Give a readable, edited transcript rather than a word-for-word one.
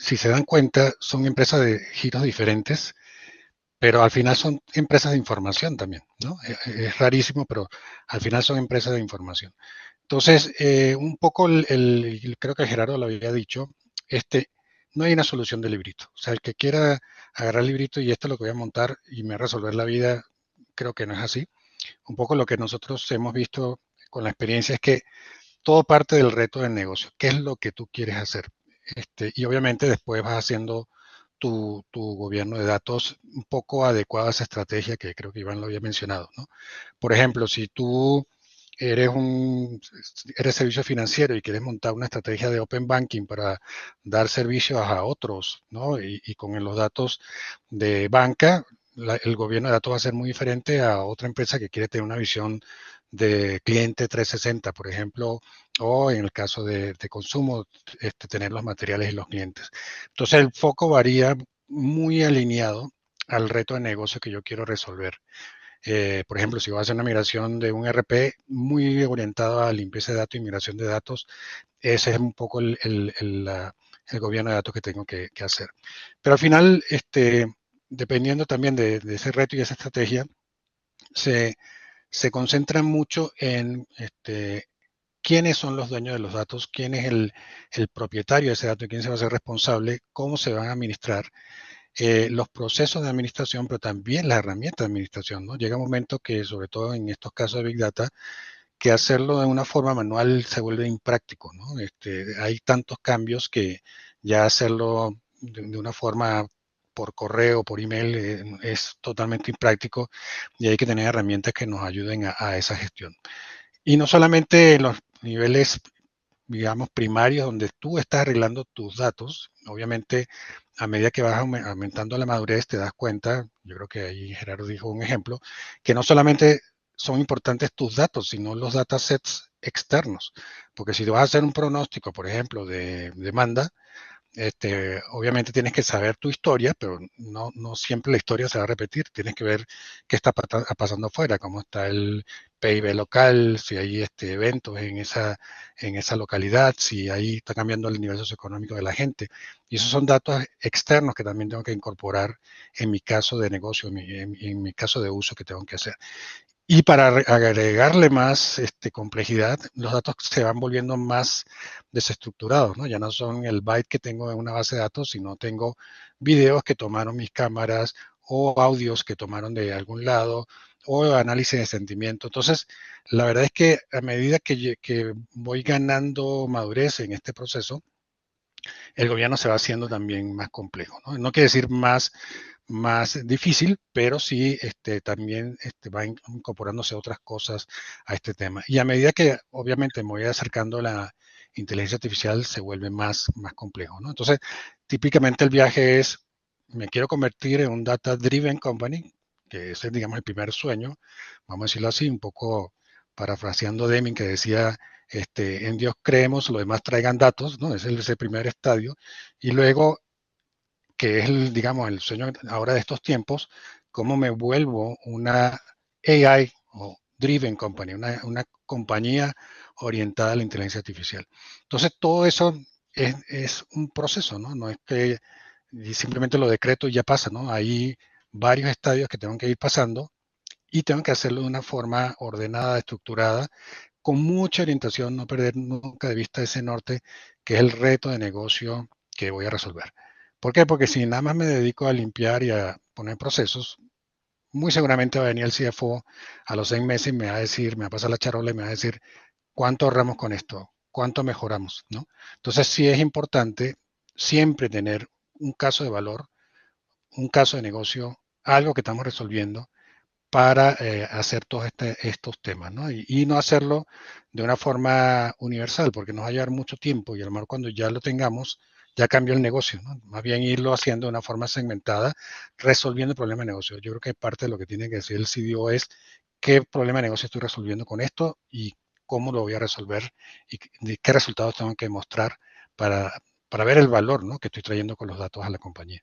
si se dan cuenta, son empresas de giros diferentes, pero al final son empresas de información también, ¿no? Es rarísimo, pero al final son empresas de información. Entonces, un poco creo que Gerardo lo había dicho, no hay una solución de librito. O sea, el que quiera agarrar el librito y esto es lo que voy a montar y me va a resolver la vida, creo que no es así. Un poco lo que nosotros hemos visto con la experiencia es que todo parte del reto del negocio. ¿Qué es lo que tú quieres hacer? Y obviamente después vas haciendo tu gobierno de datos un poco adecuado a esa estrategia que creo que Iván lo había mencionado, ¿no? Por ejemplo, si tú eres eres servicio financiero y quieres montar una estrategia de open banking para dar servicios a otros, ¿no? Y con los datos de banca, el gobierno de datos va a ser muy diferente a otra empresa que quiere tener una visión de cliente 360, por ejemplo, o en el caso de consumo, tener los materiales y los clientes. Entonces el foco varía muy alineado al reto de negocio que yo quiero resolver. Por ejemplo, si voy a hacer una migración de un RP muy orientado a limpieza de datos y migración de datos, ese es un poco el gobierno de datos que tengo que hacer. Pero al final, dependiendo también de ese reto y esa estrategia, se, se concentra mucho en quiénes son los dueños de los datos, quién es el propietario de ese dato, quién se va a hacer responsable, cómo se van a administrar, los procesos de administración, pero también las herramientas de administración, ¿no? Llega un momento que, sobre todo en estos casos de Big Data, que hacerlo de una forma manual se vuelve impráctico, ¿no? Hay tantos cambios que ya hacerlo de una forma por correo, por email, es totalmente impráctico y hay que tener herramientas que nos ayuden a esa gestión. Y no solamente en los niveles, digamos, primarios donde tú estás arreglando tus datos, obviamente a medida que vas aumentando la madurez te das cuenta, yo creo que ahí Gerardo dijo un ejemplo, que no solamente son importantes tus datos, sino los datasets externos, porque si vas a hacer un pronóstico, por ejemplo, de demanda, obviamente tienes que saber tu historia, pero no siempre la historia se va a repetir. Tienes que ver qué está pasando afuera, cómo está el PIB local, si hay eventos en esa localidad, si ahí está cambiando el nivel socioeconómico de la gente. Y esos son datos externos que también tengo que incorporar en mi caso de negocio, en mi caso de uso que tengo que hacer. Y para agregarle más complejidad, los datos se van volviendo más desestructurados, ¿no? Ya no son el byte que tengo en una base de datos, sino tengo videos que tomaron mis cámaras o audios que tomaron de algún lado o análisis de sentimiento. Entonces, la verdad es que a medida que voy ganando madurez en este proceso, el gobierno se va haciendo también más complejo, ¿no? No quiere decir más difícil, pero sí también va incorporándose otras cosas a este tema. Y a medida que obviamente me voy acercando a la inteligencia artificial, se vuelve más complejo, ¿no? Entonces, típicamente el viaje es, me quiero convertir en un data-driven company, que ese es, digamos, el primer sueño, vamos a decirlo así, un poco parafraseando Deming, que decía, en Dios creemos, lo demás traigan datos, ¿no? Ese es el primer estadio. Y luego, que es, digamos, el sueño ahora de estos tiempos, cómo me vuelvo una AI o Driven Company, una compañía orientada a la inteligencia artificial. Entonces, todo eso es un proceso, ¿no? No es que simplemente lo decreto y ya pasa, ¿no? Hay varios estadios que tengo que ir pasando y tengo que hacerlo de una forma ordenada, estructurada, con mucha orientación, no perder nunca de vista ese norte, que es el reto de negocio que voy a resolver. ¿Por qué? Porque si nada más me dedico a limpiar y a poner procesos, muy seguramente va a venir el CFO a los 6 meses y me va a decir, me va a pasar la charola y me va a decir, ¿cuánto ahorramos con esto? ¿Cuánto mejoramos? ¿No? Entonces sí es importante siempre tener un caso de valor, un caso de negocio, algo que estamos resolviendo para hacer todos estos temas, ¿no? Y no hacerlo de una forma universal, porque nos va a llevar mucho tiempo y a lo mejor cuando ya lo tengamos, ya cambió el negocio, ¿no? Más bien irlo haciendo de una forma segmentada, resolviendo el problema de negocio. Yo creo que parte de lo que tiene que decir el CDO es qué problema de negocio estoy resolviendo con esto y cómo lo voy a resolver y qué resultados tengo que mostrar para, para ver el valor, ¿no?, que estoy trayendo con los datos a la compañía.